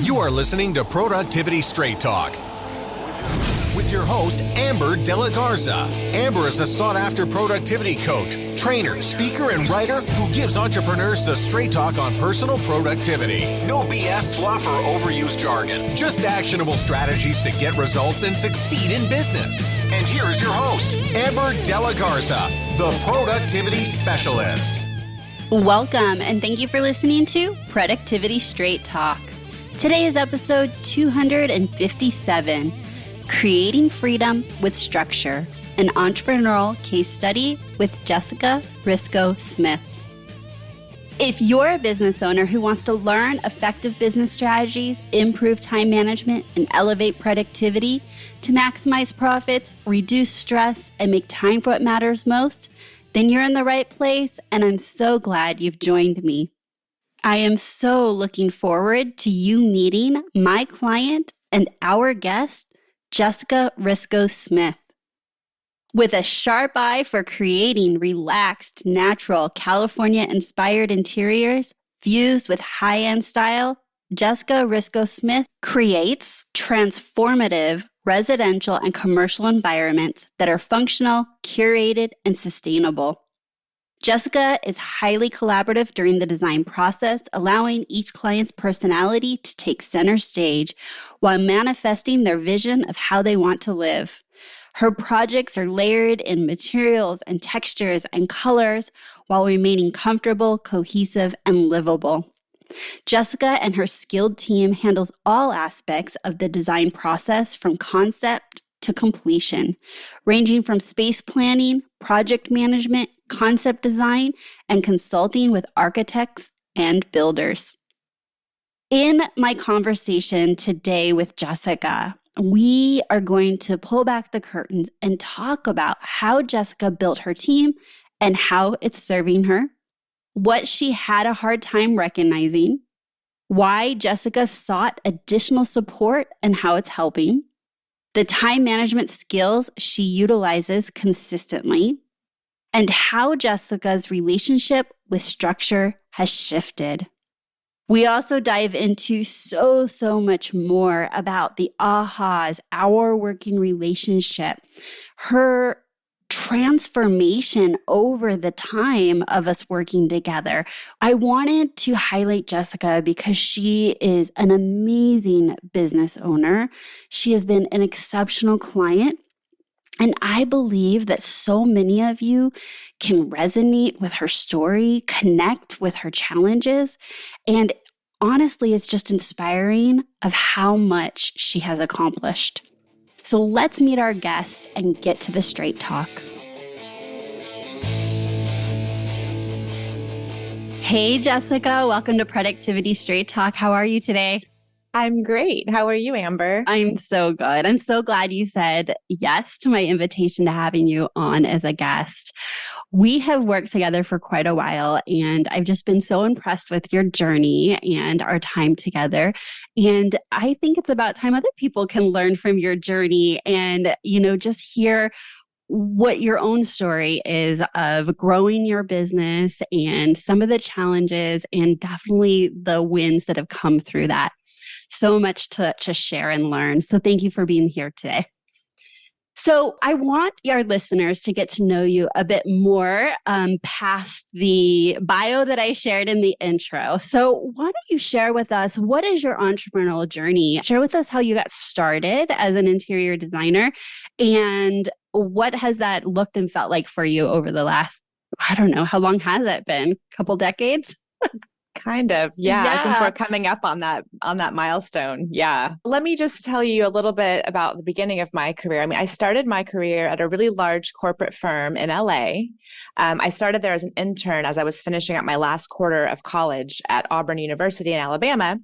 You are listening to Productivity Straight Talk with your host, Amber De La Garza. Amber is a sought-after productivity coach, trainer, speaker, and writer who gives entrepreneurs the straight talk on personal productivity. No BS, fluff, or overused jargon. Just actionable strategies to get results and succeed in business. And here is your host, Amber De La Garza, the Productivity Specialist. Welcome, and thank you for listening to Productivity Straight Talk. Today is episode 257, Creating Freedom with Structure, an entrepreneurial case study with Jessica Risko Smith. If you're a business owner who wants to learn effective business strategies, improve time management, and elevate productivity to maximize profits, reduce stress, and make time for what matters most, then you're in the right place, and I'm so glad you've joined me. I am so looking forward to you meeting my client and our guest, Jessica Risko Smith. With a sharp eye for creating relaxed, natural, California-inspired interiors fused with high-end style, Jessica Risko Smith creates transformative residential and commercial environments that are functional, curated, and sustainable. Jessica is highly collaborative during the design process, allowing each client's personality to take center stage while manifesting their vision of how they want to live. Her projects are layered in materials and textures and colors while remaining comfortable, cohesive, and livable. Jessica and her skilled team handles all aspects of the design process from concept to completion, ranging from space planning, project management, concept design, and consulting with architects and builders. In my conversation today with Jessica, we are going to pull back the curtains and talk about how Jessica built her team and how it's serving her, what she had a hard time recognizing, why Jessica sought additional support and how it's helping, the time management skills she utilizes consistently, and how Jessica's relationship with structure has shifted. We also dive into so much more about the ahas, our working relationship, her transformation over the time of us working together. I wanted to highlight Jessica because she is an amazing business owner. She has been an exceptional client. And I believe that so many of you can resonate with her story, connect with her challenges, and honestly, it's just inspiring of how much she has accomplished. So let's meet our guest and get to the straight talk. Hey, Jessica, welcome to Productivity Straight Talk. How are you today? I'm great. How are you, Amber? I'm so good. I'm so glad you said yes to my invitation to having you on as a guest. We have worked together for quite a while, and I've just been so impressed with your journey and our time together. And I think it's about time other people can learn from your journey and, just hear what your own story is of growing your business and some of the challenges and definitely the wins that have come through that. So much to share and learn. So thank you for being here today. So I want our listeners to get to know you a bit more past the bio that I shared in the intro. So why don't you share with us, what is your entrepreneurial journey? Share with us how you got started as an interior designer and what has that looked and felt like for you over the last, I don't know, how long has it been? A couple decades? Kind of. Yeah. I think we're coming up on that milestone. Yeah. Let me just tell you a little bit about the beginning of my career. I started my career at a really large corporate firm in LA. I started there as an intern as I was finishing up my last quarter of college at Auburn University in Alabama.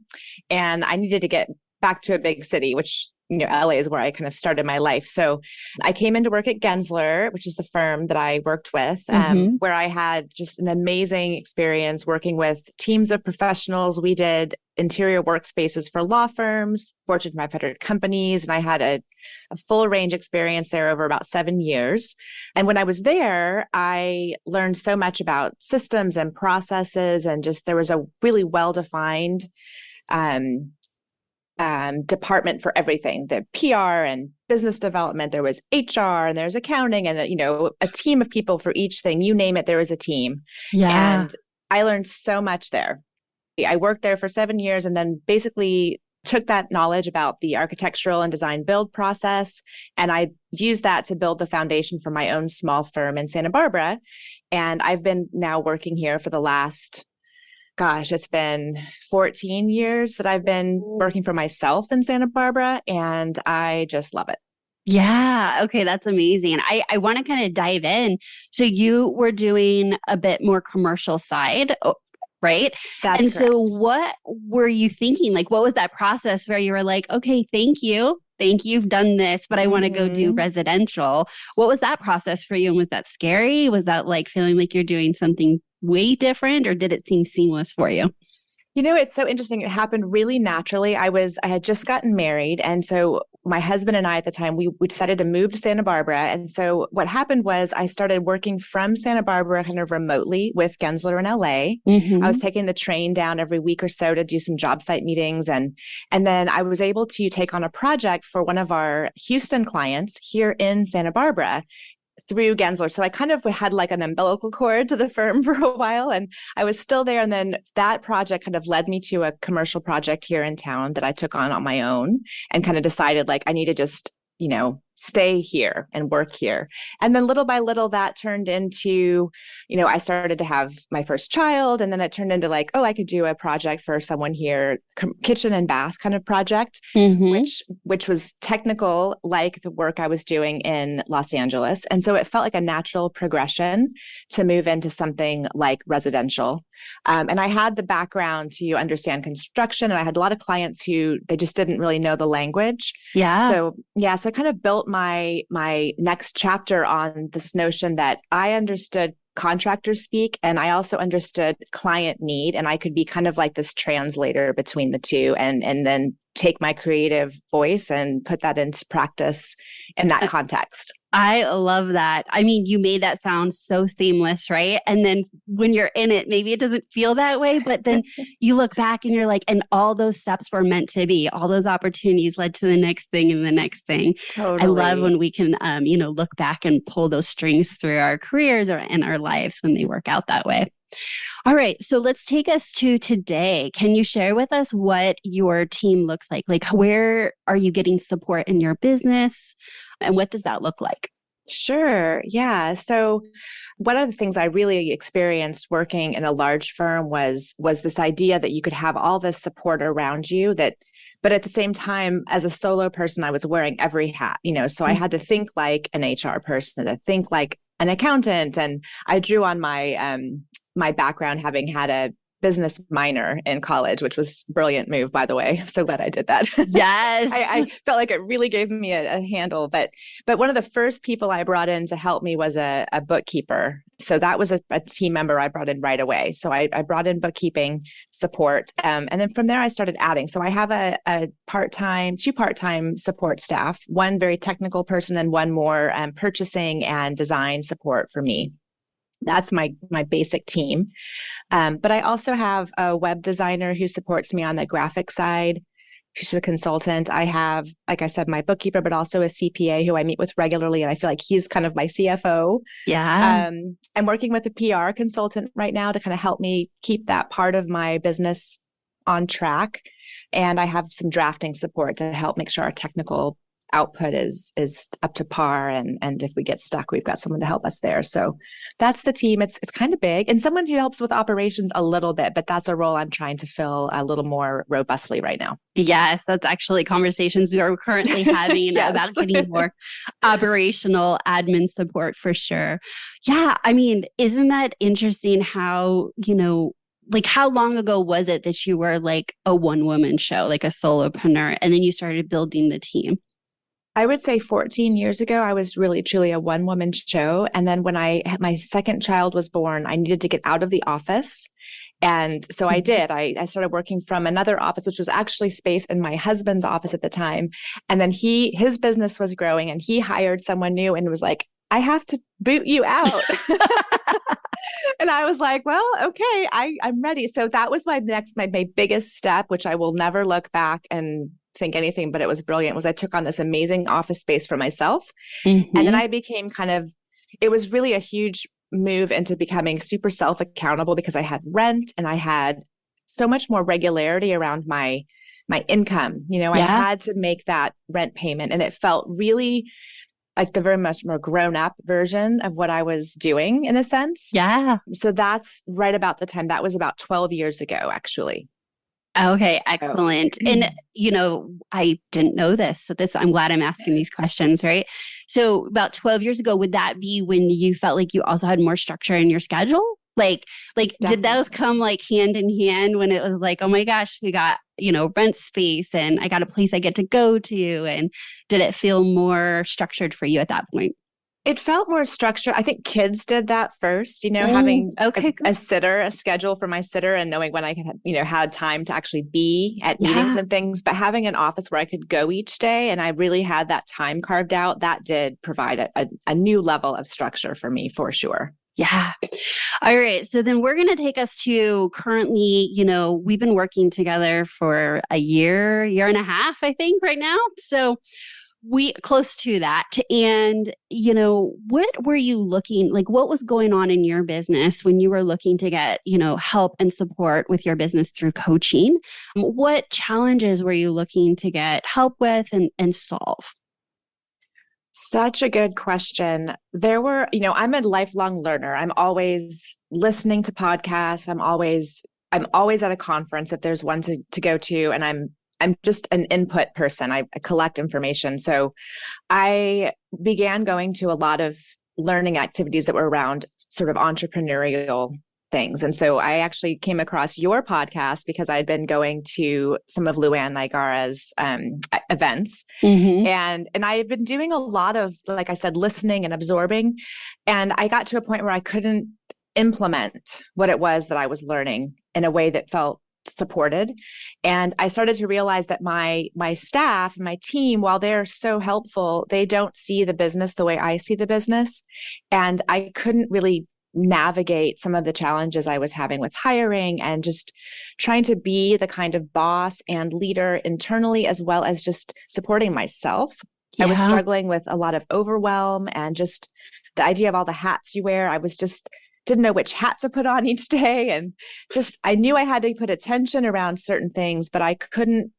And I needed to get back to a big city, which LA is where I kind of started my life. So I came into work at Gensler, which is the firm that I worked with, where I had just an amazing experience working with teams of professionals. We did interior workspaces for law firms, Fortune 500 companies, and I had a full range experience there over about 7 years. And when I was there, I learned so much about systems and processes, and just there was a really well-defined department for everything, the PR and business development. There was HR and there's accounting and, a team of people for each thing. You name it, there was a team. Yeah. And I learned so much there. I worked there for 7 years and then basically took that knowledge about the architectural and design build process. And I used that to build the foundation for my own small firm in Santa Barbara. And I've been now working here for the last, it's been 14 years that I've been working for myself in Santa Barbara, and I just love it. Yeah. Okay. That's amazing. I want to kind of dive in. So you were doing a bit more commercial side, right? That's and correct. So what were you thinking? Like, what was that process where you were like, okay, thank you. You've done this, but I want to go do residential. What was that process for you? And was that scary? Was that like feeling like you're doing something way different, or did it seem seamless for you? It's so interesting. It happened really naturally. I had just gotten married. And so my husband and I at the time, we decided to move to Santa Barbara. And so what happened was I started working from Santa Barbara kind of remotely with Gensler in LA. Mm-hmm. I was taking the train down every week or so to do some job site meetings. And then I was able to take on a project for one of our Houston clients here in Santa Barbara through Gensler. So I kind of had like an umbilical cord to the firm for a while, and I was still there. And then that project kind of led me to a commercial project here in town that I took on my own and kind of decided like I need to just, stay here and work here. And then little by little that turned into, I started to have my first child, and then it turned into like, oh, I could do a project for someone here, kitchen and bath kind of project, which was technical, like the work I was doing in Los Angeles. And so it felt like a natural progression to move into something like residential. And I had the background to understand construction, and I had a lot of clients who they just didn't really know the language. Yeah. So I kind of built my next chapter on this notion that I understood contractor speak, and I also understood client need, and I could be kind of like this translator between the two, and then take my creative voice and put that into practice in that context. I love that. I mean, you made that sound so seamless, right? And then when you're in it, maybe it doesn't feel that way, but then you look back and you're like, and all those steps were meant to be. All those opportunities led to the next thing and the next thing. Totally. I love when we can, look back and pull those strings through our careers or in our lives when they work out that way. All right. So let's take us to today. Can you share with us what your team looks like? Like, where are you getting support in your business? And what does that look like? Sure. Yeah. So one of the things I really experienced working in a large firm was this idea that you could have all this support around you but at the same time, as a solo person, I was wearing every hat, so I had to think like an HR person, to think like an accountant. And I drew on my background, having had a business minor in college, which was a brilliant move, by the way. I'm so glad I did that. Yes. I felt like it really gave me a handle. But one of the first people I brought in to help me was a bookkeeper. So that was a team member I brought in right away. So I brought in bookkeeping support. And then from there, I started adding. So I have two part-time support staff, one very technical person and one more purchasing and design support for me. That's my basic team. But I also have a web designer who supports me on the graphic side. She's a consultant. I have, like I said, my bookkeeper, but also a CPA who I meet with regularly. And I feel like he's kind of my CFO. Yeah. I'm working with a PR consultant right now to kind of help me keep that part of my business on track. And I have some drafting support to help make sure our technical output is up to par, and if we get stuck, we've got someone to help us there. So that's the team. It's kind of big, and someone who helps with operations a little bit, but that's a role I'm trying to fill a little more robustly right now. Yes, that's actually conversations we are currently having Yes. about getting more operational admin support for sure. Yeah, I mean, isn't that interesting how, like how long ago was it that you were like a one-woman show, like a solopreneur, and then you started building the team? I would say 14 years ago, I was really truly a one-woman show. And then when my second child was born, I needed to get out of the office. And so I did. I started working from another office, which was actually space in my husband's office at the time. And then his business was growing, and he hired someone new and was like, I have to boot you out. And I was like, well, okay, I'm ready. So that was my biggest step, which I will never look back and think anything but it was brilliant, was I took on this amazing office space for myself. Mm-hmm. And then I became it was really a huge move into becoming super self-accountable because I had rent and I had so much more regularity around my income. I had to make that rent payment, and it felt really like the very much more grown up version of what I was doing in a sense. Yeah. So that's right about the time. That was about 12 years ago, actually. Okay, excellent. Oh. And, I didn't know this. So I'm glad I'm asking these questions, right? So about 12 years ago, would that be when you felt like you also had more structure in your schedule? Like did those come like hand in hand when it was like, oh my gosh, we got, rent space and I got a place I get to go to? And did it feel more structured for you at that point? It felt more structured. I think kids did that first, having a sitter, a schedule for my sitter and knowing when I could, had time to actually be at meetings and things, but having an office where I could go each day and I really had that time carved out, that did provide a new level of structure for me for sure. Yeah. All right. So then we're going to take us to currently, we've been working together for a year and a half, I think right now. So we close to that. And, what were you looking, like what was going on in your business when you were looking to get, help and support with your business through coaching? What challenges were you looking to get help with and solve? Such a good question. There were, I'm a lifelong learner. I'm always listening to podcasts. I'm always at a conference if there's one to go to, and I'm just an input person. I collect information. So I began going to a lot of learning activities that were around sort of entrepreneurial things. And so I actually came across your podcast because I'd been going to some of Luann Nigara's events. Mm-hmm. And I've been doing a lot of, like I said, listening and absorbing. And I got to a point where I couldn't implement what it was that I was learning in a way that felt supported. And I started to realize that my staff, my team, while they're so helpful, they don't see the business the way I see the business. And I couldn't really navigate some of the challenges I was having with hiring and just trying to be the kind of boss and leader internally, as well as just supporting myself. I was struggling with a lot of overwhelm and just the idea of all the hats you wear. I was just didn't know which hat to put on each day. And just, I knew I had to put attention around certain things, but I couldn't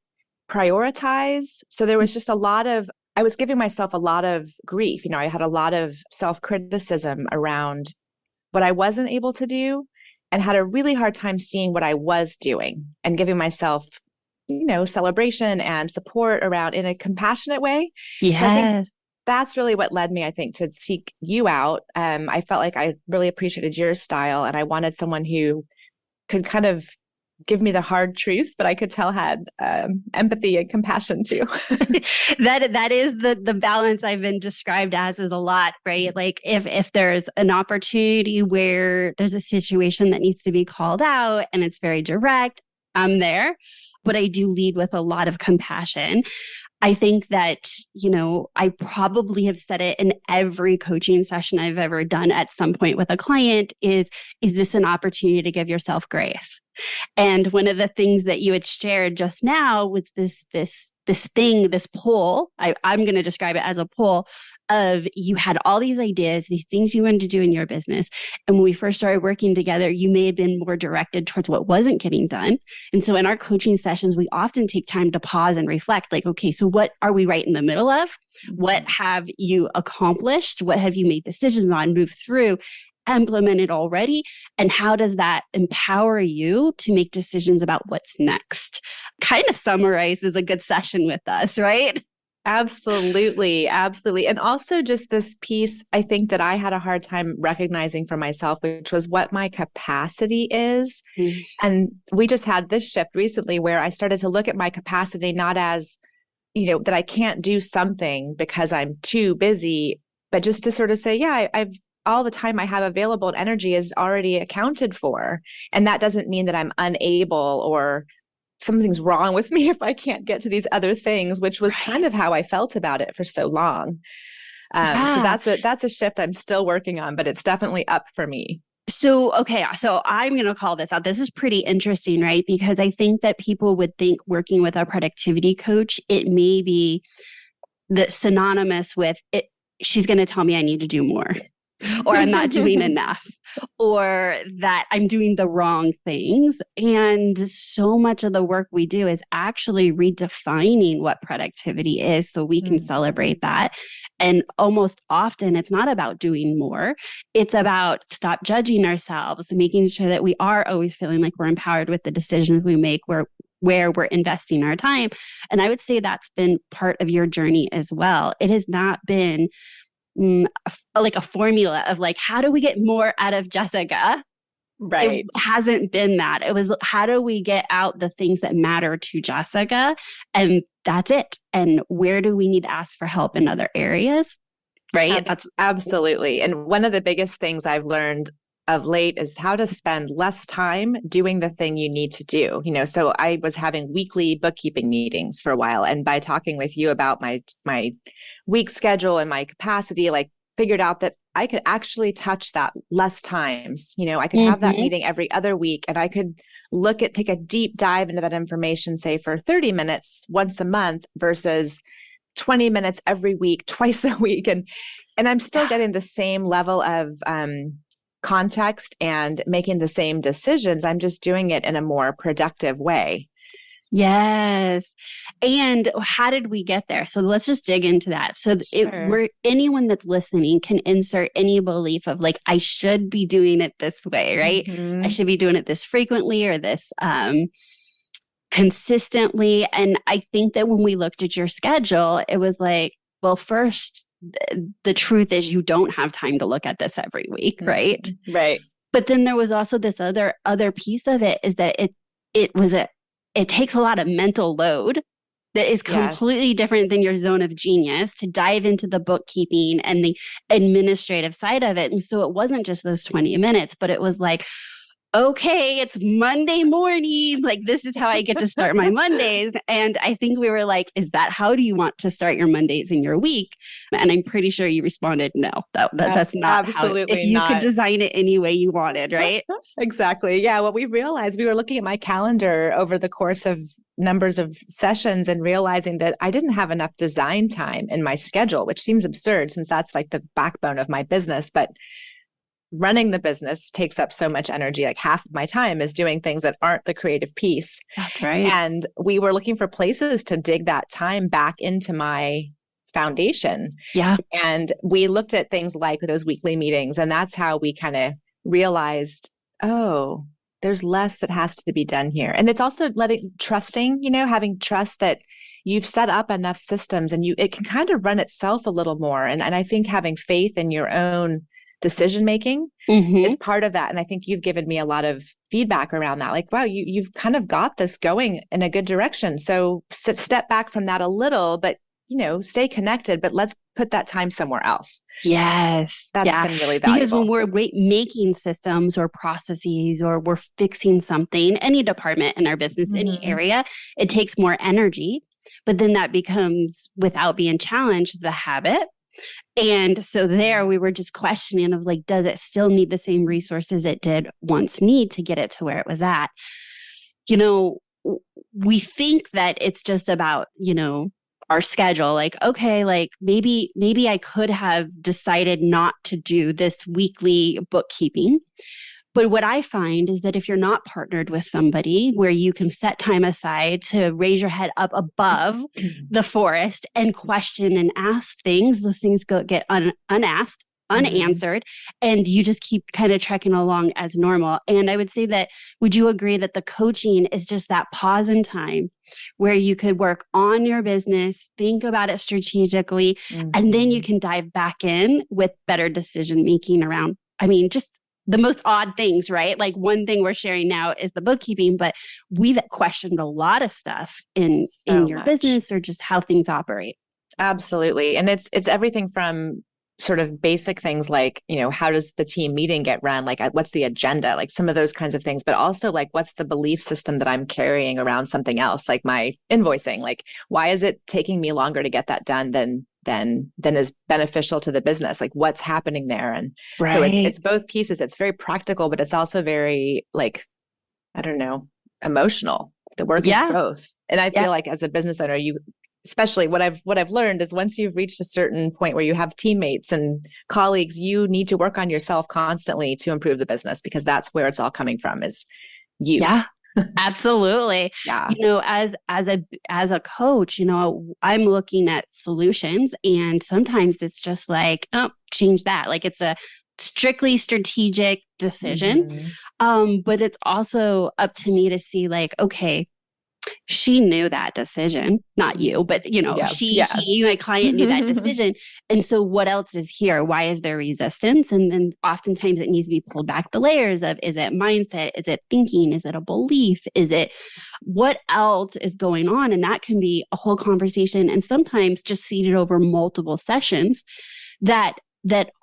prioritize. So there was just I was giving myself a lot of grief. I had a lot of self-criticism around what I wasn't able to do and had a really hard time seeing what I was doing and giving myself, celebration and support around in a compassionate way. Yes. So I think that's really what led me, I think, to seek you out. I felt like I really appreciated your style and I wanted someone who could kind of give me the hard truth, but I could tell had empathy and compassion too. That is the balance I've been described as is a lot, right? Like if there's an opportunity where there's a situation that needs to be called out and it's very direct, I'm there, but I do lead with a lot of compassion. I think that, I probably have said it in every coaching session I've ever done at some point with a client is this an opportunity to give yourself grace? And one of the things that you had shared just now was this pull, I'm going to describe it as a pull of you had all these ideas, these things you wanted to do in your business. And when we first started working together, you may have been more directed towards what wasn't getting done. And so in our coaching sessions, we often take time to pause and reflect like, okay, so what are we right in the middle of? What have you accomplished? What have you made decisions on, moved through, implemented already? And how does that empower you to make decisions about what's next? Kind of summarizes a good session with us, right? Absolutely. Absolutely. And also just this piece, I think that I had a hard time recognizing for myself, which was what my capacity is. Mm-hmm. And we just had this shift recently where I started to look at my capacity, not as, that I can't do something because I'm too busy, but just to sort of say, yeah, I've all the time I have available and energy is already accounted for. And that doesn't mean that I'm unable or something's wrong with me if I can't get to these other things, which was kind of how I felt about it for so long. So that's a shift I'm still working on, but it's definitely up for me. So, okay, so I'm going to call this out. This is pretty interesting, right? Because I think that people would think working with a productivity coach, it may be the synonymous with it. She's going to tell me I need to do more, or I'm not doing enough, or that I'm doing the wrong things. And so much of the work we do is actually redefining what productivity is so we can celebrate that. And almost often it's not about doing more. It's about stop judging ourselves, making sure that we are always feeling like we're empowered with the decisions we make, where we're investing our time. And I would say that's been part of your journey as well. It has not been like a formula of like, how do we get more out of Jessica? Right. It hasn't been that. It was, how do we get out the things that matter to Jessica? And that's it. And where do we need to ask for help in other areas? Right. That's absolutely. And one of the biggest things I've learned of late is how to spend less time doing the thing you need to do. So I was having weekly bookkeeping meetings for a while. And by talking with you about my week schedule and my capacity, like figured out that I could actually touch that less times. I could have that meeting every other week, and I could take a deep dive into that information, say for 30 minutes once a month versus 20 minutes every week, twice a week. And I'm still getting the same level of context and making the same decisions. I'm just doing it in a more productive way. Yes. And how did we get there? So let's just dig into that. So anyone that's listening can insert any belief of like, I should be doing it this way, right? I should be doing it this frequently or this consistently. And I think that when we looked at your schedule, it was like, well, first, the truth is you don't have time to look at this every week, right? Right. But then there was also this other piece of it is that it takes a lot of mental load that is completely different than your zone of genius to dive into the bookkeeping and the administrative side of it. And so it wasn't just those 20 minutes, but it was like, okay, it's Monday morning. Like, this is how I get to start my Mondays. And I think we were like, how do you want to start your Mondays in your week? And I'm pretty sure you responded, no, that's not absolutely how if you could design it any way you wanted, right? Exactly. Yeah. What we realized, we were looking at my calendar over the course of numbers of sessions and realizing that I didn't have enough design time in my schedule, which seems absurd since that's like the backbone of my business. But running the business takes up so much energy. Like half of my time is doing things that aren't the creative piece. That's right. And we were looking for places to dig that time back into my foundation. Yeah. And we looked at things like those weekly meetings, and that's how we kind of realized, oh, there's less that has to be done here. And it's also trusting, having trust that you've set up enough systems and it can kind of run itself a little more. And I think having faith in your own decision-making is part of that. And I think you've given me a lot of feedback around that. Like, wow, you've kind of got this going in a good direction. So step back from that a little, but, stay connected, but let's put that time somewhere else. Yes. That's been really valuable. Because when we're making systems or processes or we're fixing something, any department in our business, any area, it takes more energy. But then that becomes, without being challenged, the habit. And so there we were just questioning of like, does it still need the same resources it did once need to get it to where it was at? We think that it's just about, our schedule. Like, okay, like maybe I could have decided not to do this weekly bookkeeping. But what I find is that if you're not partnered with somebody where you can set time aside to raise your head up above the forest and question and ask things, those things get unasked, unanswered, and you just keep kind of trekking along as normal. And I would say that, would you agree that the coaching is just that pause in time where you could work on your business, think about it strategically, and then you can dive back in with better decision making around, just the most odd things, right? Like one thing we're sharing now is the bookkeeping, but we've questioned a lot of stuff in your business or just how things operate. Absolutely. And it's everything from sort of basic things like, how does the team meeting get run? Like, what's the agenda? Like some of those kinds of things, but also like, what's the belief system that I'm carrying around something else? Like my invoicing, like, why is it taking me longer to get that done than than is beneficial to the business, like what's happening there. And so it's both pieces. It's very practical, but it's also very like, I don't know, emotional. The work is both. And I feel like as a business owner, especially what I've learned is once you've reached a certain point where you have teammates and colleagues, you need to work on yourself constantly to improve the business, because that's where it's all coming from, is you. Yeah. Absolutely. Yeah. As a coach, I'm looking at solutions, and sometimes it's just like, oh, change that. Like it's a strictly strategic decision. But it's also up to me to see like, okay, she knew that decision, not you, but he, my client knew that decision. And so what else is here? Why is there resistance? And then oftentimes it needs to be pulled back the layers of, is it mindset? Is it thinking? Is it a belief? Is it what else is going on? And that can be a whole conversation, and sometimes just seated over multiple sessions that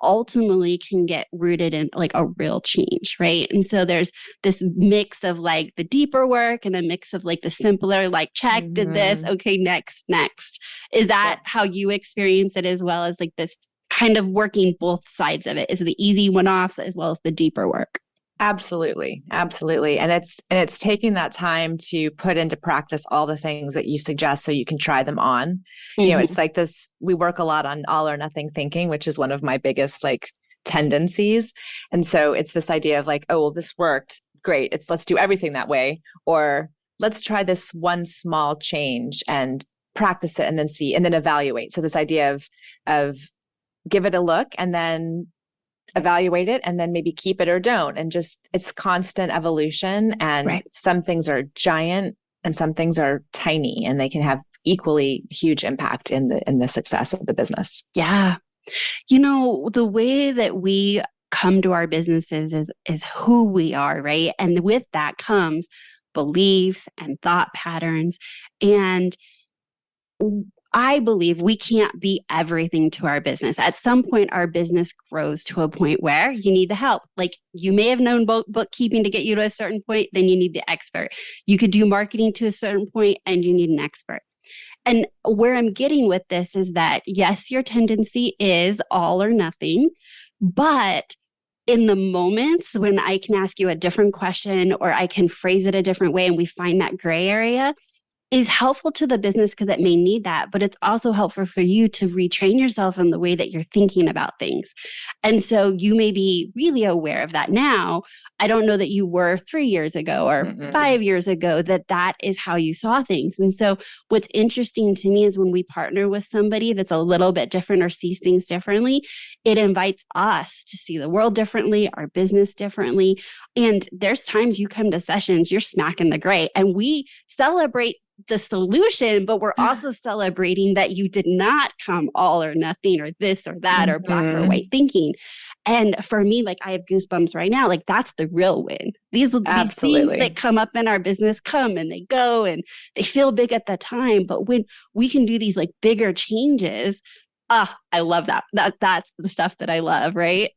ultimately can get rooted in like a real change, right? And so there's this mix of like the deeper work and a mix of like the simpler, like check, did this, okay, next. Is that how you experience it, as well as like this kind of working both sides of it? Is the easy one-offs as well as the deeper work? Absolutely. And it's taking that time to put into practice all the things that you suggest so you can try them on. It's like this, we work a lot on all or nothing thinking, which is one of my biggest like tendencies. And so it's this idea of like, oh, well, this worked. Great. Let's do everything that way. Or let's try this one small change and practice it and then see, and then evaluate. So this idea of give it a look and then evaluate it, and then maybe keep it or don't. And just, it's constant evolution. And some things are giant and some things are tiny, and they can have equally huge impact in the success of the business. Yeah. The way that we come to our businesses is who we are, right? And with that comes beliefs and thought patterns. And I believe we can't be everything to our business. At some point, our business grows to a point where you need the help. Like you may have known bookkeeping to get you to a certain point, then you need the expert. You could do marketing to a certain point and you need an expert. And where I'm getting with this is that, yes, your tendency is all or nothing, but in the moments when I can ask you a different question or I can phrase it a different way and we find that gray area, is helpful to the business because it may need that, but it's also helpful for you to retrain yourself in the way that you're thinking about things. And so you may be really aware of that now. I don't know that you were 3 years ago or 5 years ago, that is how you saw things. And so what's interesting to me is when we partner with somebody that's a little bit different or sees things differently, it invites us to see the world differently, our business differently. And there's times you come to sessions, you're smacking the gray, and we celebrate the solution, but we're also celebrating that you did not come all or nothing or this or that or black or white thinking. And for me, like I have goosebumps right now. Like that's the real win. These things that come up in our business come and they go and they feel big at the time. But when we can do these like bigger changes, I love that. That's the stuff that I love, right?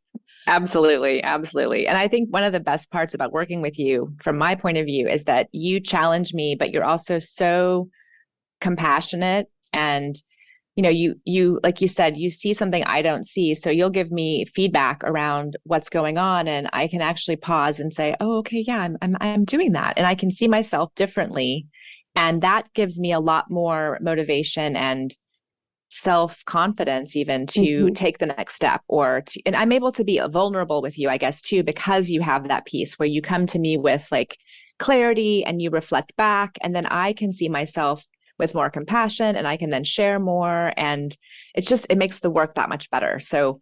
Absolutely. And I think one of the best parts about working with you, from my point of view, is that you challenge me, but you're also so compassionate. And, you, like you said, you see something I don't see. So you'll give me feedback around what's going on. And I can actually pause and say, oh, okay, yeah, I'm doing that. And I can see myself differently. And that gives me a lot more motivation and self-confidence even to take the next step, and I'm able to be vulnerable with you, I guess, too, because you have that piece where you come to me with like clarity and you reflect back, and then I can see myself with more compassion and I can then share more. And it makes the work that much better. So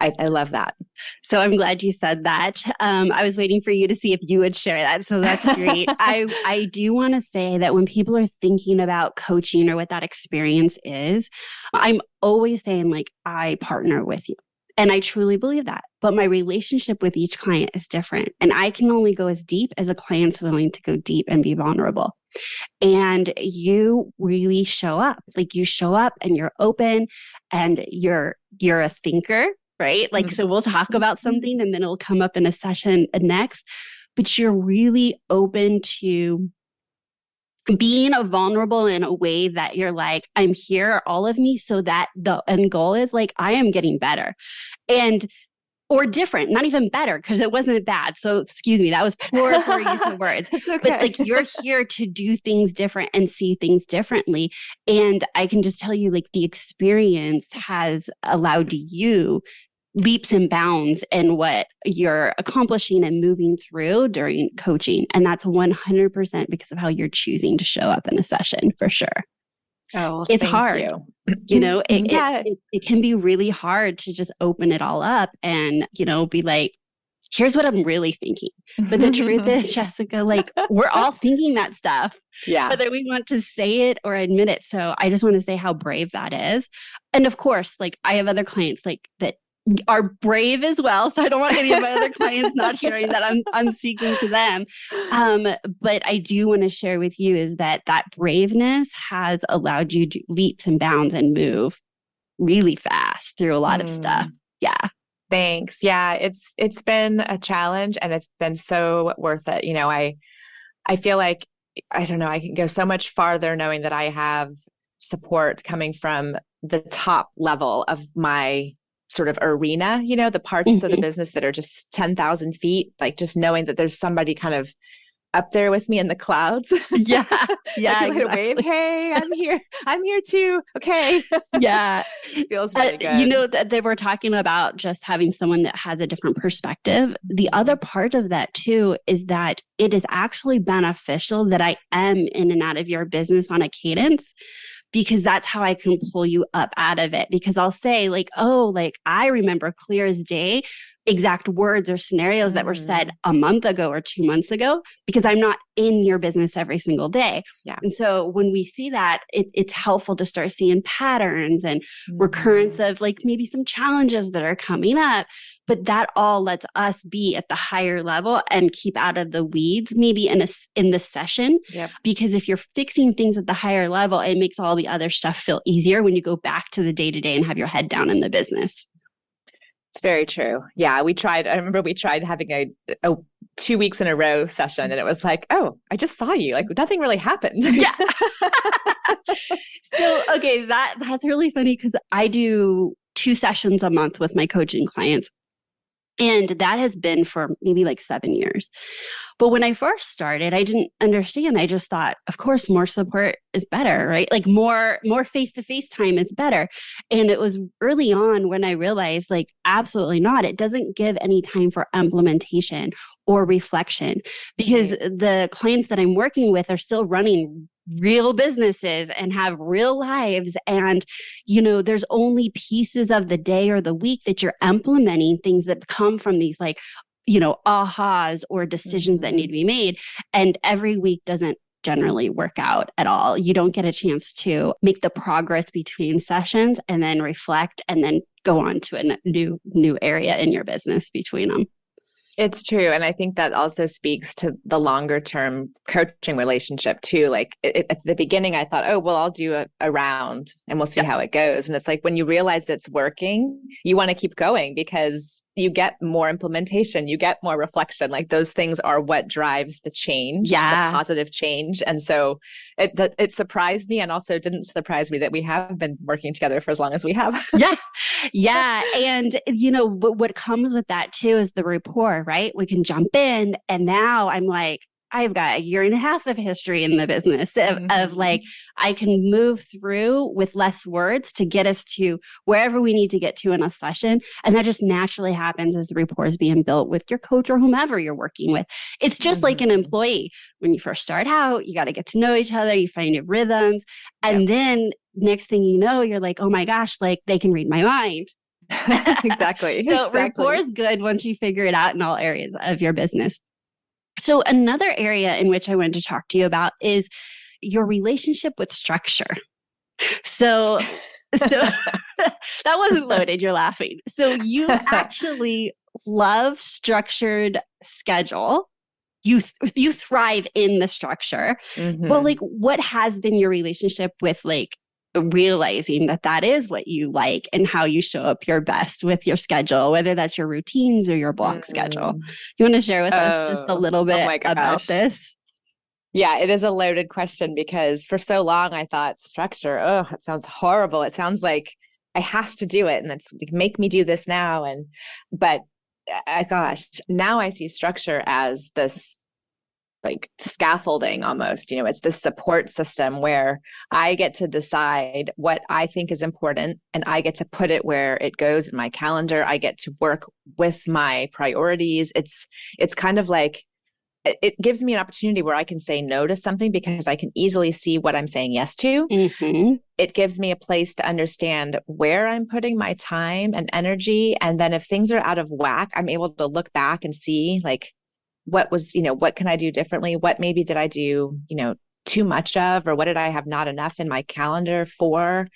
I love that. So I'm glad you said that. I was waiting for you to see if you would share that. So that's great. I do want to say that when people are thinking about coaching or what that experience is, I'm always saying like, I partner with you. And I truly believe that. But my relationship with each client is different. And I can only go as deep as a client's willing to go deep and be vulnerable. And you really show up. Like you show up and you're open and you're a thinker. Right? Like, so we'll talk about something and then it'll come up in a session next, but you're really open to being vulnerable in a way that you're like, I'm here, all of me, so that the end goal is like, I am getting better. And or different, not even better, because it wasn't bad. So excuse me, that was poor use of words. It's okay. But like you're here to do things different and see things differently. And I can just tell you, like the experience has allowed you leaps and bounds in what you're accomplishing and moving through during coaching. And that's 100% because of how you're choosing to show up in a session, for sure. Oh, it's hard. You know, it can be really hard to just open it all up and, you know, be like, here's what I'm really thinking. But the truth is, Jessica, like we're all thinking that stuff, whether we want to say it or admit it. So I just want to say how brave that is. And of course, like I have other clients like that are brave as well. So I don't want any of my other clients not hearing that I'm speaking to them. But I do want to share with you is that braveness has allowed you to leaps and bounds and move really fast through a lot of stuff. Yeah. Thanks. Yeah, it's been a challenge and it's been so worth it. You know, I feel like, I don't know, I can go so much farther knowing that I have support coming from the top level of my sort of arena, you know, the parts of the business that are just 10,000 feet, like just knowing that there's somebody kind of up there with me in the clouds. Yeah. Exactly. Wave. Hey, I'm here. I'm here too. Okay. Yeah. Feels really good. You know, that they were talking about just having someone that has a different perspective. The other part of that too is that it is actually beneficial that I am in and out of your business on a cadence, because that's how I can pull you up out of it. Because I'll say like, oh, like I remember clear as day, exact words or scenarios that were said a month ago or 2 months ago, because I'm not in your business every single day. Yeah. And so when we see that, it's helpful to start seeing patterns and recurrence of like maybe some challenges that are coming up. But that all lets us be at the higher level and keep out of the weeds, maybe in the session. Yep. Because if you're fixing things at the higher level, it makes all the other stuff feel easier when you go back to the day-to-day and have your head down in the business. It's very true. Yeah, I remember we tried having a 2 weeks in a row session and it was like, oh, I just saw you. Like nothing really happened. Yeah. So, okay, that's really funny because I do 2 sessions a month with my coaching clients. And that has been for maybe like 7 years. But when I first started, I didn't understand. I just thought, of course, more support is better, right? Like more face-to-face time is better. And it was early on when I realized like, absolutely not. It doesn't give any time for implementation or reflection, because the clients that I'm working with are still running real businesses and have real lives. And, you know, there's only pieces of the day or the week that you're implementing things that come from these like, you know, ahas or decisions that need to be made. And every week doesn't generally work out at all. You don't get a chance to make the progress between sessions and then reflect and then go on to a new area in your business between them. It's true. And I think that also speaks to the longer term coaching relationship too. Like at the beginning, I thought, oh, well, I'll do a round and we'll see how it goes. And it's like, when you realize it's working, you want to keep going because you get more implementation, you get more reflection. Like those things are what drives the change, the positive change. And so it surprised me and also didn't surprise me that we have been working together for as long as we have. Yeah. And, you know, what comes with that too is the rapport, right? We can jump in. And now I'm like, I've got 1.5 years of history in the business of like, I can move through with less words to get us to wherever we need to get to in a session. And that just naturally happens as the rapport is being built with your coach or whomever you're working with. It's just like an employee. When you first start out, you got to get to know each other, you find your rhythms. And then next thing you know, you're like, oh my gosh, like they can read my mind. Exactly. So rapport is good once you figure it out in all areas of your business. So another area in which I wanted to talk to you about is your relationship with structure. So that wasn't loaded. You're laughing. So you actually love structured schedule. You thrive in the structure. But like, what has been your relationship with like realizing that is what you like and how you show up your best with your schedule, whether that's your routines or your block schedule? You want to share with us just a little bit about this? Yeah, it is a loaded question because for so long I thought structure, oh, it sounds horrible. It sounds like I have to do it and it's like, make me do this now. But gosh, now I see structure as this like scaffolding almost, it's this support system where I get to decide what I think is important and I get to put it where it goes in my calendar. I get to work with my priorities. It's kind of like, it gives me an opportunity where I can say no to something because I can easily see what I'm saying yes to. Mm-hmm. It gives me a place to understand where I'm putting my time and energy. And then if things are out of whack, I'm able to look back and see like, what can I do differently? What maybe did I do, too much of, or what did I have not enough in my calendar for?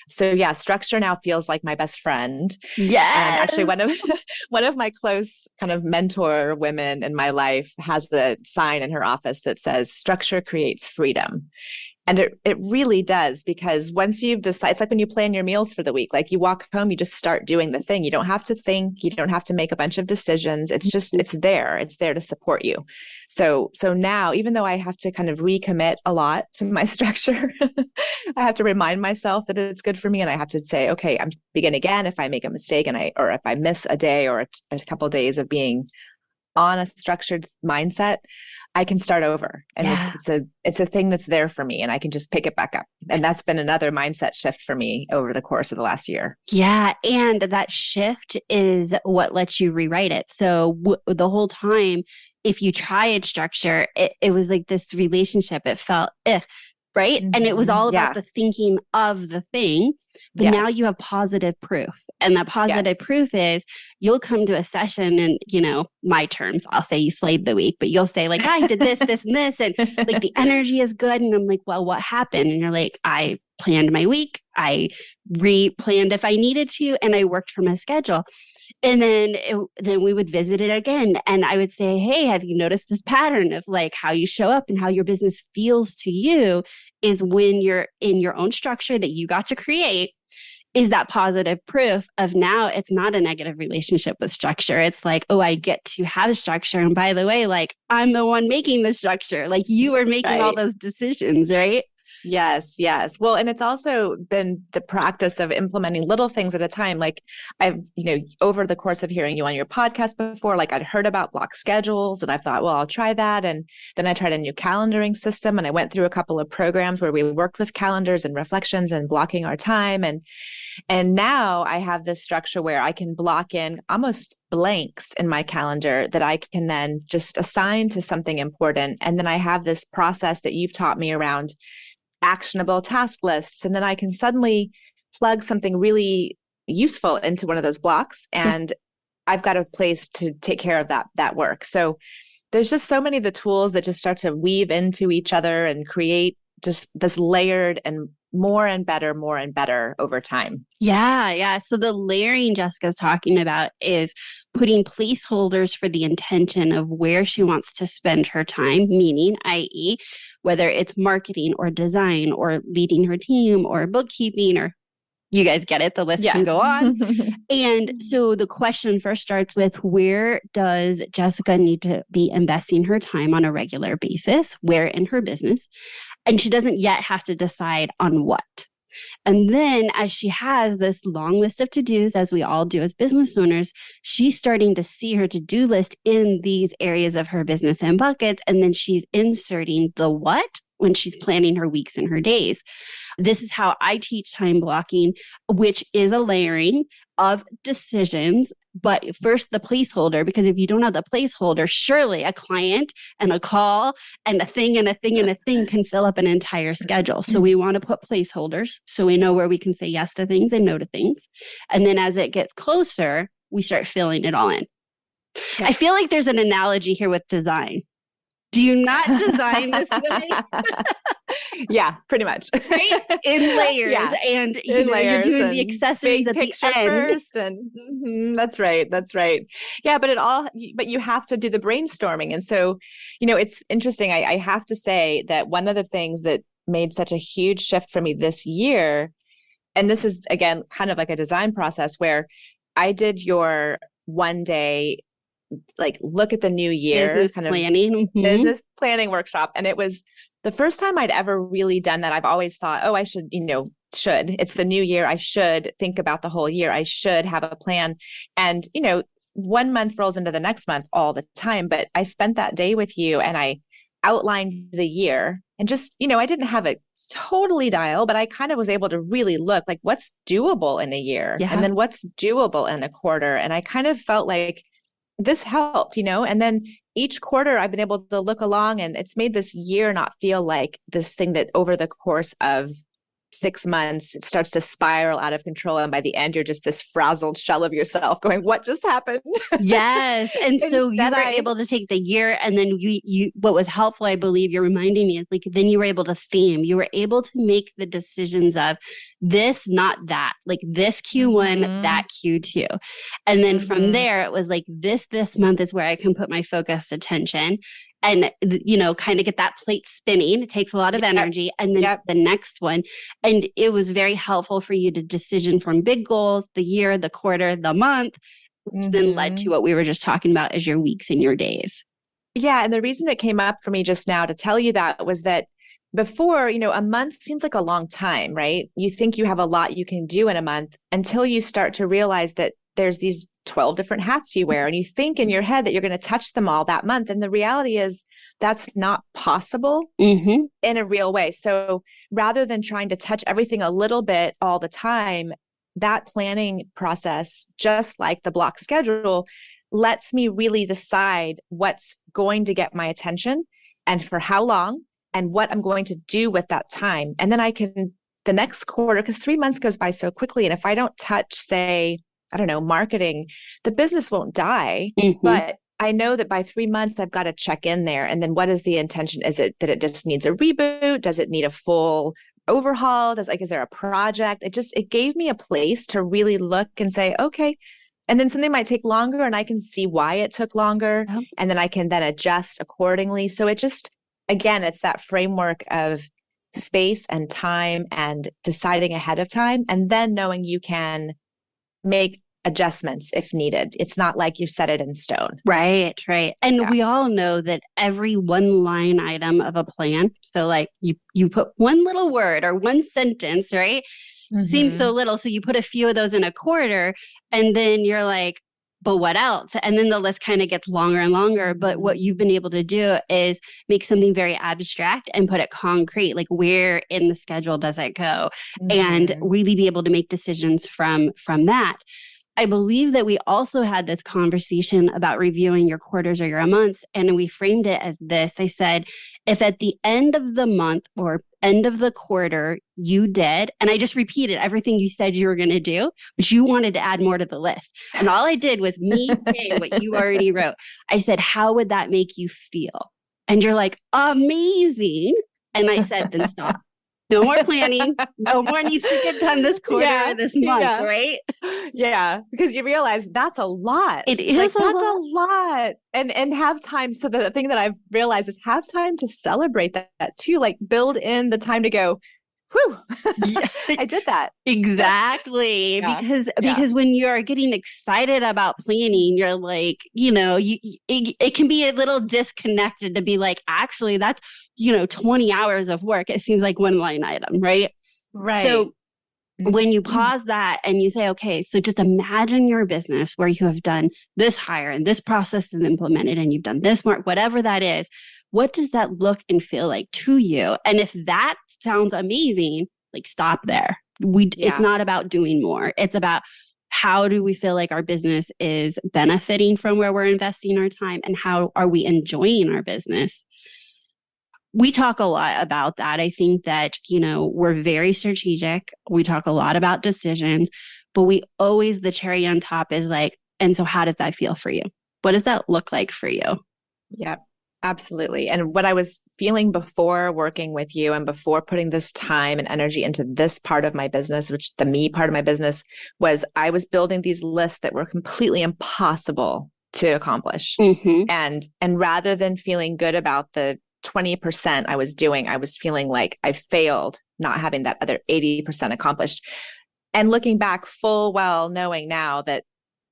So yeah, structure now feels like my best friend. And Yes. actually one of my close kind of mentor women in my life has the sign in her office that says structure creates freedom. And it really does, because once you've decided, it's like when you plan your meals for the week, like you walk home, you just start doing the thing. You don't have to think, you don't have to make a bunch of decisions. It's there to support you. So now, even though I have to kind of recommit a lot to my structure, I have to remind myself that it's good for me. And I have to say, okay, I'm begin again. If I make a mistake or if I miss a day or a couple of days of being on a structured mindset, I can start over. And it's a thing that's there for me and I can just pick it back up. And that's been another mindset shift for me over the course of the last year. Yeah. And that shift is what lets you rewrite it. So the whole time, if you tried structure, it was like this relationship. It felt, right? Mm-hmm. And it was all about the thinking of the thing. But now you have positive proof. And that positive proof is you'll come to a session and, my terms, I'll say you slayed the week, but you'll say like, I did this, this, and this. And like the energy is good. And I'm like, well, what happened? And you're like, I planned my week. I re-planned if I needed to, and I worked from a schedule. And then we would visit it again. And I would say, hey, have you noticed this pattern of like how you show up and how your business feels to you is when you're in your own structure that you got to create, is that positive proof of now it's not a negative relationship with structure. It's like, oh, I get to have structure. And by the way, like I'm the one making the structure. Like you are making all those decisions, right? Yes. Well, and it's also been the practice of implementing little things at a time. Like I've, over the course of hearing you on your podcast before, like I'd heard about block schedules and I thought, well, I'll try that. And then I tried a new calendaring system and I went through a couple of programs where we worked with calendars and reflections and blocking our time. And now I have this structure where I can block in almost blanks in my calendar that I can then just assign to something important. And then I have this process that you've taught me around actionable task lists. And then I can suddenly plug something really useful into one of those blocks. And I've got a place to take care of that work. So there's just so many of the tools that just start to weave into each other and create just this layered and more and better over time. Yeah. So the layering Jessica's talking about is putting placeholders for the intention of where she wants to spend her time, meaning, i.e., whether it's marketing or design or leading her team or bookkeeping, or you guys get it, the list can go on. And so the question first starts with, where does Jessica need to be investing her time on a regular basis? Where in her business? And she doesn't yet have to decide on what. And then as she has this long list of to-dos, as we all do as business owners, she's starting to see her to-do list in these areas of her business and buckets. And then she's inserting the what when she's planning her weeks and her days. This is how I teach time blocking, which is a layering of decisions. But first, the placeholder, because if you don't have the placeholder, surely a client and a call and a thing and a thing and a thing can fill up an entire schedule. So we want to put placeholders so we know where we can say yes to things and no to things. And then as it gets closer, we start filling it all in. Yeah. I feel like there's an analogy here with design. Do you not design this way? Yeah, pretty much. Right? In layers. Yeah. And you're doing the accessories at the end. First and that's right. Yeah, but you have to do the brainstorming. And so, it's interesting. I have to say that one of the things that made such a huge shift for me this year, and this is, again, kind of like a design process where I did your one day like look at the new year, business kind planning. of business planning workshop. And it was the first time I'd ever really done that. I've always thought, oh, I should, it's the new year. I should think about the whole year. I should have a plan. And, 1 month rolls into the next month all the time. But I spent that day with you and I outlined the year and just, I didn't have it totally dialed, but I kind of was able to really look like what's doable in a year and then what's doable in a quarter. And I kind of felt like this helped, and then each quarter I've been able to look along and it's made this year not feel like this thing that over the course of 6 months, it starts to spiral out of control. And by the end, you're just this frazzled shell of yourself going, what just happened? Yes. And so you were able to take the year and then you, what was helpful, I believe you're reminding me is like, then you were able to theme, you were able to make the decisions of this, not that, like this Q1, that Q2. And then from there, it was like this month is where I can put my focused attention and, kind of get that plate spinning. It takes a lot of energy. And then the next one. And it was very helpful for you to decision from big goals, the year, the quarter, the month, which then led to what we were just talking about as your weeks and your days. Yeah. And the reason it came up for me just now to tell you that was that before, a month seems like a long time, right? You think you have a lot you can do in a month until you start to realize that there's these 12 different hats you wear and you think in your head that you're going to touch them all that month. And the reality is that's not possible in a real way. So rather than trying to touch everything a little bit all the time, that planning process, just like the block schedule, lets me really decide what's going to get my attention and for how long and what I'm going to do with that time. And then I can, the next quarter, because 3 months goes by so quickly. And if I don't touch, say, I don't know, marketing, the business won't die, but I know that by 3 months, I've got to check in there. And then what is the intention? Is it that it just needs a reboot? Does it need a full overhaul? Is there a project? It gave me a place to really look and say, okay. And then something might take longer and I can see why it took longer. And then I can then adjust accordingly. So it just, again, it's that framework of space and time and deciding ahead of time and then knowing you can make adjustments if needed. It's not like you set it in stone. Right. And we all know that every one line item of a plan, so like you put one little word or one sentence, right? Seems so little. So you put a few of those in a quarter and then you're like, but what else? And then the list kind of gets longer and longer. But what you've been able to do is make something very abstract and put it concrete, like where in the schedule does it go? And really be able to make decisions from that. I believe that we also had this conversation about reviewing your quarters or your months, and we framed it as this. I said, if at the end of the month or end of the quarter you did, and I just repeated everything you said you were going to do, but you wanted to add more to the list. And all I did was me say what you already wrote. I said, how would that make you feel? And you're like, amazing. And I said, then stop. No more planning. No more needs to get done this quarter or this month, right? Yeah, because you realize that's a lot. It is a lot. And have time. So the thing that I've realized is have time to celebrate that too. Like build in the time to go, whew, I did that. Exactly. Because when you're getting excited about planning, you're like, it can be a little disconnected to be like, actually, that's, 20 hours of work. It seems like one line item, right? Right. So when you pause that and you say, okay, so just imagine your business where you have done this hire and this process is implemented and you've done this mark, whatever that is. What does that look and feel like to you? And if that sounds amazing, like stop there. It's not about doing more. It's about how do we feel like our business is benefiting from where we're investing our time and how are we enjoying our business? We talk a lot about that. I think that, we're very strategic. We talk a lot about decisions, but we always, the cherry on top is like, and so how does that feel for you? What does that look like for you? Yeah, absolutely. And what I was feeling before working with you and before putting this time and energy into this part of my business, which the me part of my business was, I was building these lists that were completely impossible to accomplish. And rather than feeling good about the 20% I was doing, I was feeling like I failed not having that other 80% accomplished. And looking back full well knowing now that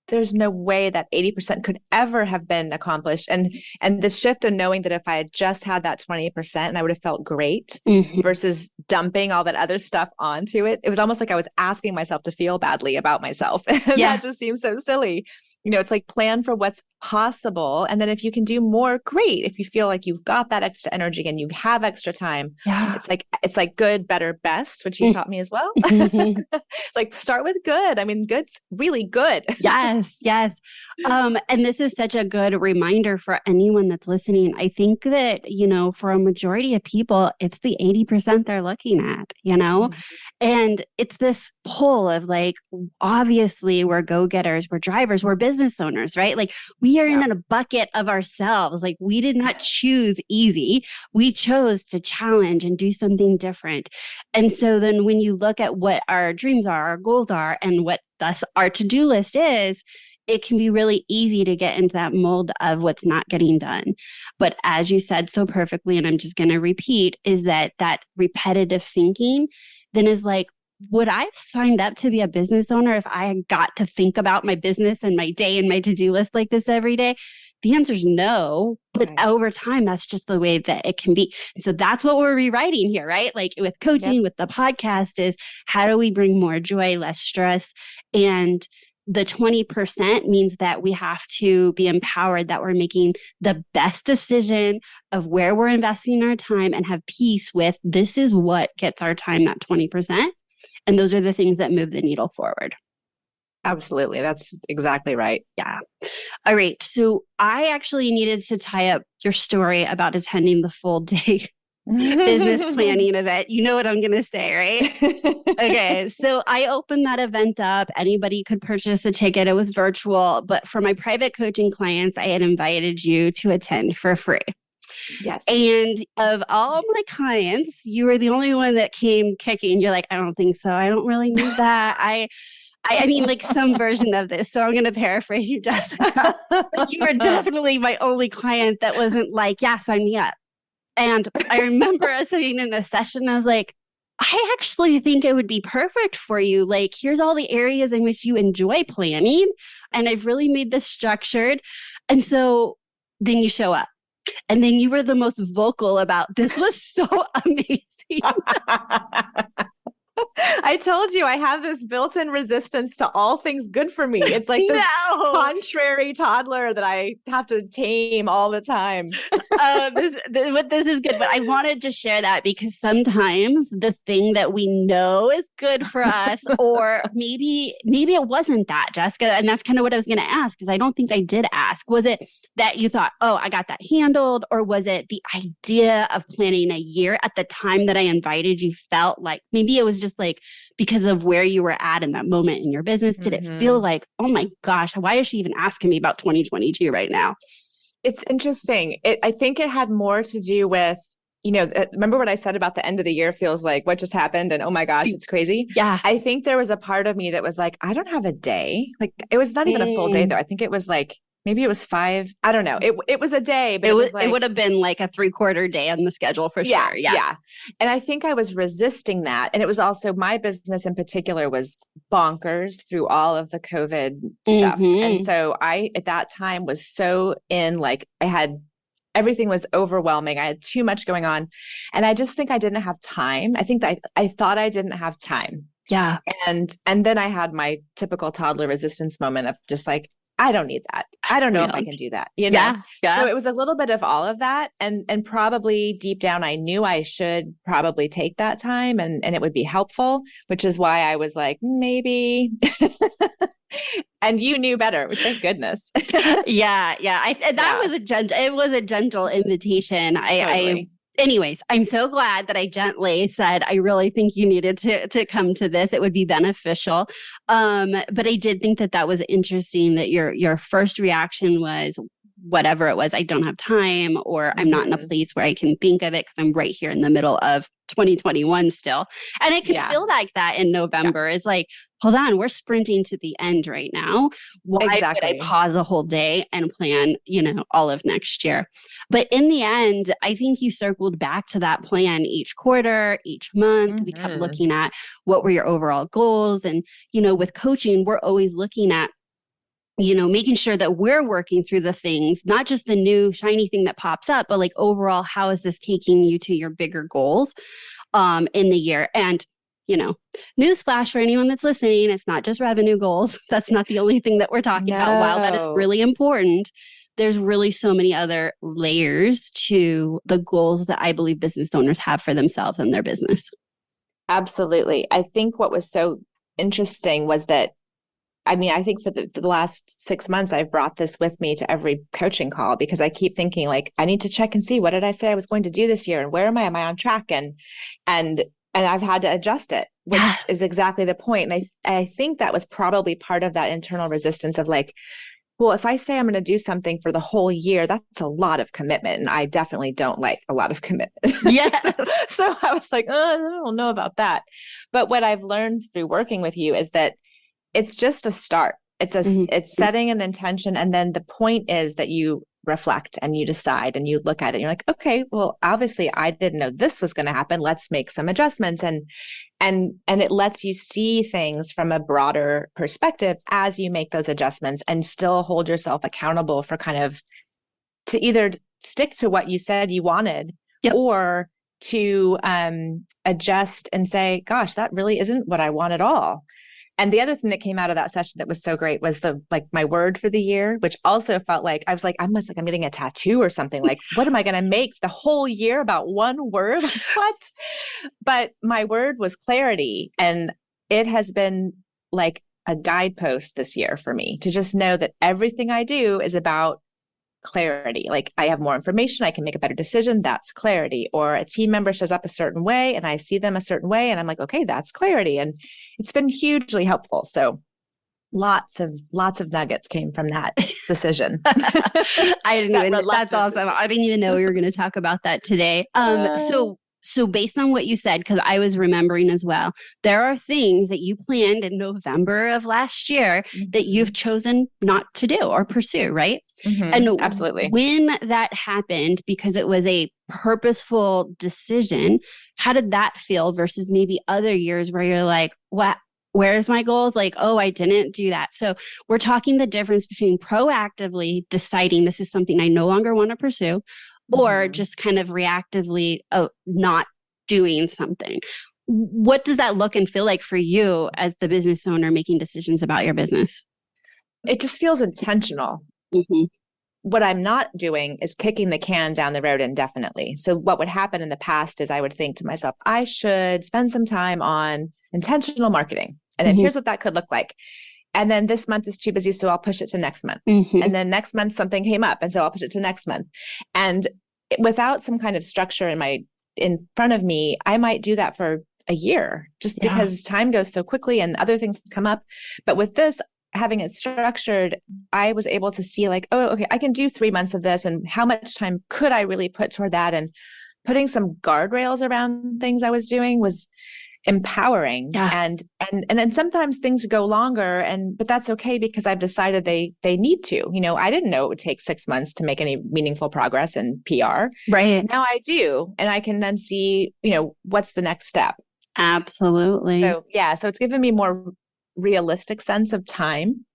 there's no way that 80% could ever have been accomplished. And the shift of knowing that if I had just had that 20%, I would have felt great versus dumping all that other stuff onto it. It was almost like I was asking myself to feel badly about myself. And that just seems so silly. It's like plan for what's possible. And then if you can do more, great. If you feel like you've got that extra energy and you have extra time, it's like good, better, best, which you taught me as well. Like start with good. I mean, good's really good. Yes. And this is such a good reminder for anyone that's listening. I think that, for a majority of people, it's the 80% they're looking at, and it's this pull of like, obviously we're go-getters, we're drivers, we're business owners, right? Like we are in a bucket of ourselves. Like we did not choose easy. We chose to challenge and do something different. And so then when you look at what our dreams are, our goals are, and what thus our to-do list is, it can be really easy to get into that mold of what's not getting done. But as you said so perfectly, and I'm just going to repeat, is that repetitive thinking then is like, would I have signed up to be a business owner if I got to think about my business and my day and my to-do list like this every day? The answer is no, but over time, that's just the way that it can be. And so that's what we're rewriting here, right? Like with coaching, with the podcast is how do we bring more joy, less stress? And the 20% means that we have to be empowered that we're making the best decision of where we're investing our time and have peace with this is what gets our time, that 20%. And those are the things that move the needle forward. Absolutely. That's exactly right. Yeah. All right. So I actually needed to tie up your story about attending the full day business planning event. You know what I'm going to say, right? Okay. So I opened that event up. Anybody could purchase a ticket. It was virtual, but for my private coaching clients, I had invited you to attend for free. Yes. And of all my clients, you were the only one that came kicking. You're like, I don't think so. I don't really need that. I mean, like some version of this. So I'm going to paraphrase you, Jessica. You were definitely my only client that wasn't like, yeah, sign me up. And I remember us being in a session. I was like, I actually think it would be perfect for you. Like, here's all the areas in which you enjoy planning. And I've really made this structured. And so then you show up. And then you were the most vocal about this was so amazing. I told you I have this built-in resistance to all things good for me. It's like this contrary toddler that I have to tame all the time. This is good, but I wanted to share that because sometimes the thing that we know is good for us, or maybe it wasn't that, Jessica. And that's kind of what I was going to ask, because I don't think I did ask. Was it that you thought, oh, I got that handled? Or was it the idea of planning a year at the time that I invited you felt like maybe it was just like because of where you were at in that moment in your business? Did it feel like, oh my gosh, why is she even asking me about 2022 right now? It's interesting. I think it had more to do with, remember what I said about the end of the year feels like what just happened and oh my gosh, it's crazy. Yeah. I think there was a part of me that was like, I don't have a day. Like it was not even a full day though. I think it was like, maybe it was 5. I don't know. It was a day, but it would have been like a 3/4 day on the schedule for sure. Yeah. And I think I was resisting that. And it was also my business in particular was bonkers through all of the COVID stuff. And so I, at that time was so everything was overwhelming. I had too much going on. And I just think I didn't have time. I think that I thought I didn't have time. Yeah. And then I had my typical toddler resistance moment of just like, I don't need that. I don't know if I can do that. Yeah. So it was a little bit of all of that. And probably deep down, I knew I should probably take that time and it would be helpful, which is why I was like, maybe. And you knew better. Thank goodness. Yeah. It was a gentle invitation. Totally. Anyways, I'm so glad that I gently said, I really think you needed to come to this. It would be beneficial. But I did think that was interesting that your first reaction was whatever it was, I don't have time, or I'm not in a place where I can think of it because I'm right here in the middle of 2021 still. And I could feel like that in November. It's like, hold on, we're sprinting to the end right now. Why would I pause a whole day and plan, all of next year? But in the end, I think you circled back to that plan each quarter, each month. We kept looking at what were your overall goals. And, with coaching, we're always looking at making sure that we're working through the things, not just the new shiny thing that pops up, but like overall, how is this taking you to your bigger goals in the year? And, newsflash for anyone that's listening, it's not just revenue goals. That's not the only thing that we're talking about. While that is really important, there's really so many other layers to the goals that I believe business owners have for themselves and their business. Absolutely. I think what was so interesting was that, I think for the last 6 months, I've brought this with me to every coaching call because I keep thinking like, I need to check and see, what did I say I was going to do this year? And where am I? Am I on track? And I've had to adjust it, which is exactly the point. And I think that was probably part of that internal resistance of like, well, if I say I'm going to do something for the whole year, that's a lot of commitment. And I definitely don't like a lot of commitment. Yes. So I was like, oh, I don't know about that. But what I've learned through working with you is that it's just a start. It's setting an intention. And then the point is that you reflect and you decide and you look at it and you're like, okay, well, obviously I didn't know this was going to happen. Let's make some adjustments. And it lets you see things from a broader perspective as you make those adjustments and still hold yourself accountable for kind of to either stick to what you said you wanted or to adjust and say, gosh, that really isn't what I want at all. And the other thing that came out of that session that was so great was my word for the year, which also felt like I was like, I'm getting a tattoo or something. Like, what am I going to make the whole year about one word? Like, what? But my word was clarity. And it has been like a guidepost this year for me to just know that everything I do is about clarity. Like I have more information, I can make a better decision. That's clarity. Or a team member shows up a certain way and I see them a certain way and I'm like, okay, that's clarity. And it's been hugely helpful. So lots of nuggets came from that decision. That's awesome. I didn't even know we were going to talk about that today. So based on what you said, because I was remembering as well, there are things that you planned in November of last year that you've chosen not to do or pursue, right? And absolutely. When that happened, because it was a purposeful decision, how did that feel versus maybe other years where you're like, what? Where's my goals? Like, oh, I didn't do that. So we're talking the difference between proactively deciding this is something I no longer want to pursue or just kind of reactively not doing something. What does that look and feel like for you as the business owner making decisions about your business? It just feels intentional. What I'm not doing is kicking the can down the road indefinitely. So what would happen in the past is I would think to myself, I should spend some time on intentional marketing. And then here's what that could look like. And then this month is too busy, so I'll push it to next month. And then next month, something came up. And so I'll push it to next month. And without some kind of structure in front of me, I might do that for a year just because time goes so quickly and other things come up. But with this, having it structured, I was able to see like, oh, okay, I can do 3 months of this. And how much time could I really put toward that? And putting some guardrails around things I was doing was empowering. And then sometimes things go longer but that's okay because I've decided they need to. I didn't know it would take 6 months to make any meaningful progress in PR. Right. Now I do. And I can then see, what's the next step. Absolutely. So it's given me more realistic sense of time,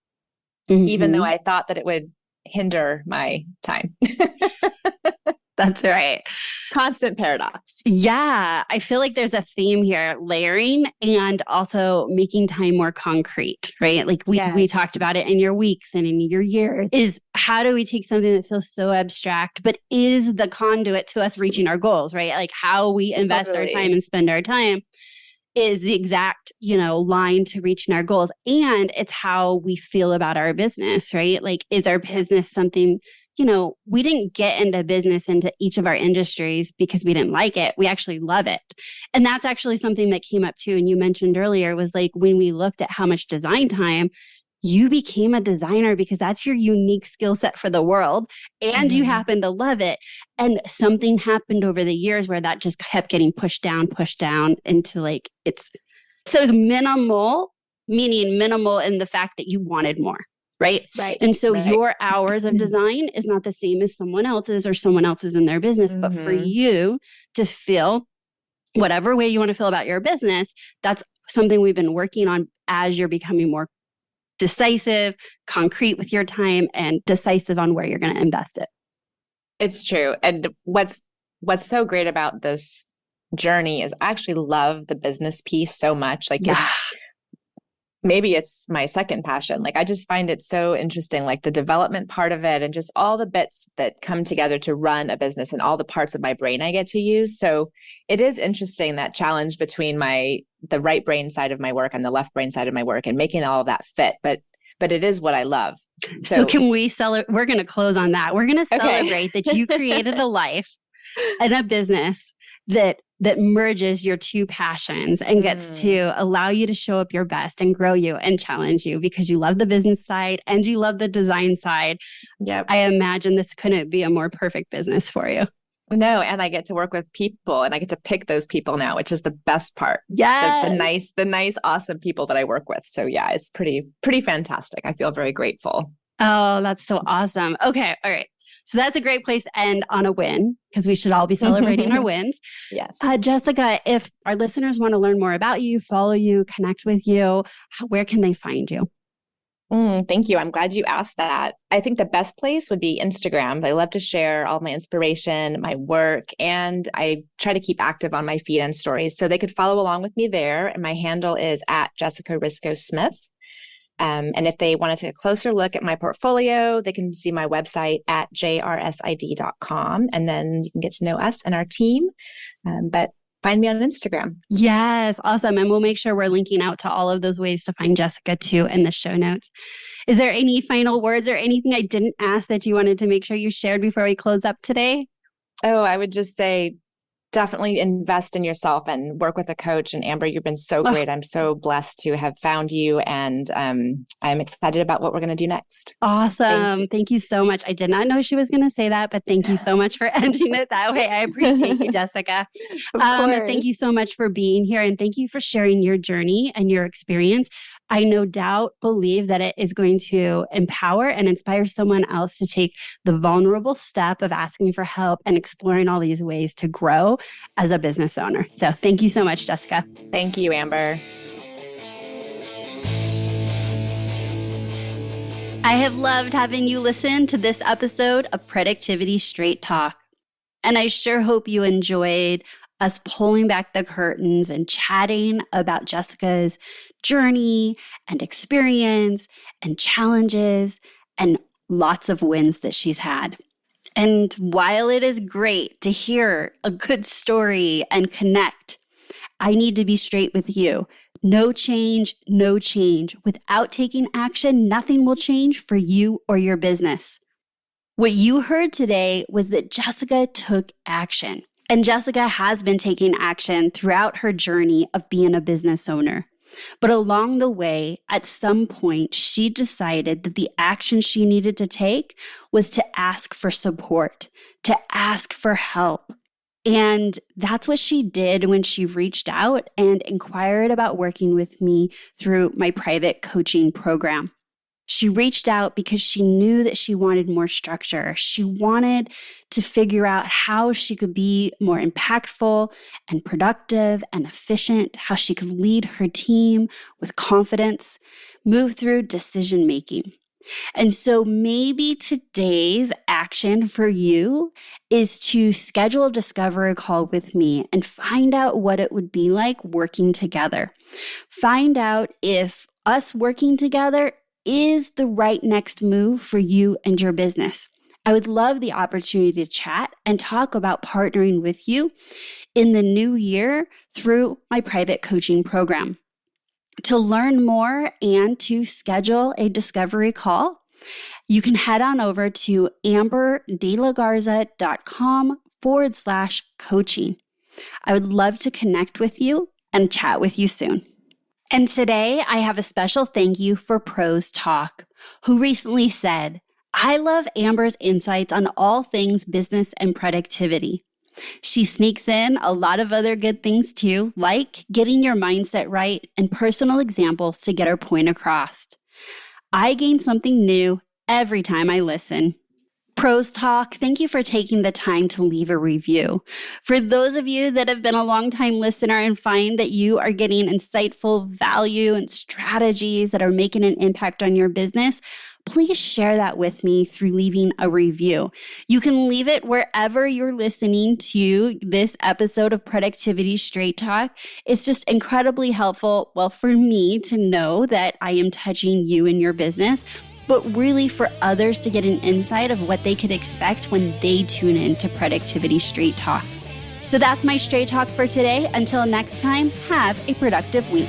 even though I thought that it would hinder my time. That's right. Constant paradox. Yeah. I feel like there's a theme here, layering and also making time more concrete, right? Like we talked about it in your weeks and in your years is how do we take something that feels so abstract, but is the conduit to us reaching our goals, right? Like how we invest our time and spend our time is the exact, line to reaching our goals. And it's how we feel about our business, right? Like, is our business something, we didn't get into business into each of our industries because we didn't like it. We actually love it. And that's actually something that came up too. And you mentioned earlier was like when we looked at how much design time, you became a designer because that's your unique skill set for the world and you happen to love it. And something happened over the years where that just kept getting pushed down into like, it's minimal, meaning minimal in the fact that you wanted more. Right. And so your hours of design is not the same as someone else's or someone else's in their business. But for you to feel whatever way you want to feel about your business, that's something we've been working on as you're becoming more decisive, concrete with your time, and decisive on where you're going to invest it. It's true. And what's so great about this journey is I actually love the business piece so much. Like maybe it's my second passion. Like I just find it so interesting, like the development part of it and just all the bits that come together to run a business and all the parts of my brain I get to use. So it is interesting, that challenge between the right brain side of my work and the left brain side of my work and making all of that fit. But it is what I love. So can we celebrate? We're going to close on that. We're going to celebrate that you created a life and a business that merges your two passions and gets to allow you to show up your best and grow you and challenge you because you love the business side and you love the design side. Yep. I imagine this couldn't be a more perfect business for you. No, and I get to work with people and I get to pick those people now, which is the best part. Yeah. The nice, awesome people that I work with. So yeah, it's pretty fantastic. I feel very grateful. Oh, that's so awesome. Okay. All right. So that's a great place to end on a win because we should all be celebrating our wins. Yes. Jessica, if our listeners want to learn more about you, follow you, connect with you, where can they find you? Thank you. I'm glad you asked that. I think the best place would be Instagram. I love to share all my inspiration, my work, and I try to keep active on my feed and stories. So they could follow along with me there. And my handle is at Jessica Risko Smith. And if they want to take a closer look at my portfolio, they can see my website at jrsid.com. And then you can get to know us and our team. But find me on Instagram. Yes, awesome. And we'll make sure we're linking out to all of those ways to find Jessica too in the show notes. Is there any final words or anything I didn't ask that you wanted to make sure you shared before we close up today? Oh, I would just say, definitely invest in yourself and work with a coach. And Amber, you've been so great. I'm so blessed to have found you. And I'm excited about what we're going to do next. Awesome. Thank you so much. I did not know she was going to say that, but thank you so much for ending it that way. I appreciate you, Jessica. Thank you so much for being here. And thank you for sharing your journey and your experience. I no doubt believe that it is going to empower and inspire someone else to take the vulnerable step of asking for help and exploring all these ways to grow as a business owner. So thank you so much, Jessica. Thank you, Amber. I have loved having you listen to this episode of Productivity Straight Talk. And I sure hope you enjoyed us pulling back the curtains and chatting about Jessica's journey and experience and challenges and lots of wins that she's had. And while it is great to hear a good story and connect, I need to be straight with you. No change, no change. Without taking action, nothing will change for you or your business. What you heard today was that Jessica took action. And Jessica has been taking action throughout her journey of being a business owner. But along the way, at some point, she decided that the action she needed to take was to ask for support, to ask for help. And that's what she did when she reached out and inquired about working with me through my private coaching program. She reached out because she knew that she wanted more structure. She wanted to figure out how she could be more impactful and productive and efficient, how she could lead her team with confidence, move through decision making. And so maybe today's action for you is to schedule a discovery call with me and find out what it would be like working together. Find out if us working together is the right next move for you and your business. I would love the opportunity to chat and talk about partnering with you in the new year through my private coaching program. To learn more and to schedule a discovery call, you can head on over to amberdelagarza.com/coaching. I would love to connect with you and chat with you soon. And today I have a special thank you for Pros Talk, who recently said, "I love Amber's insights on all things business and productivity. She sneaks in a lot of other good things too, like getting your mindset right and personal examples to get her point across. I gain something new every time I listen." Pros Talk, thank you for taking the time to leave a review. For those of you that have been a long-time listener and find that you are getting insightful value and strategies that are making an impact on your business, please share that with me through leaving a review. You can leave it wherever you're listening to this episode of Productivity Straight Talk. It's just incredibly helpful, well, for me to know that I am touching you in your business, but really for others to get an insight of what they could expect when they tune in to Productivity Straight Talk. So that's my Straight Talk for today. Until next time, have a productive week.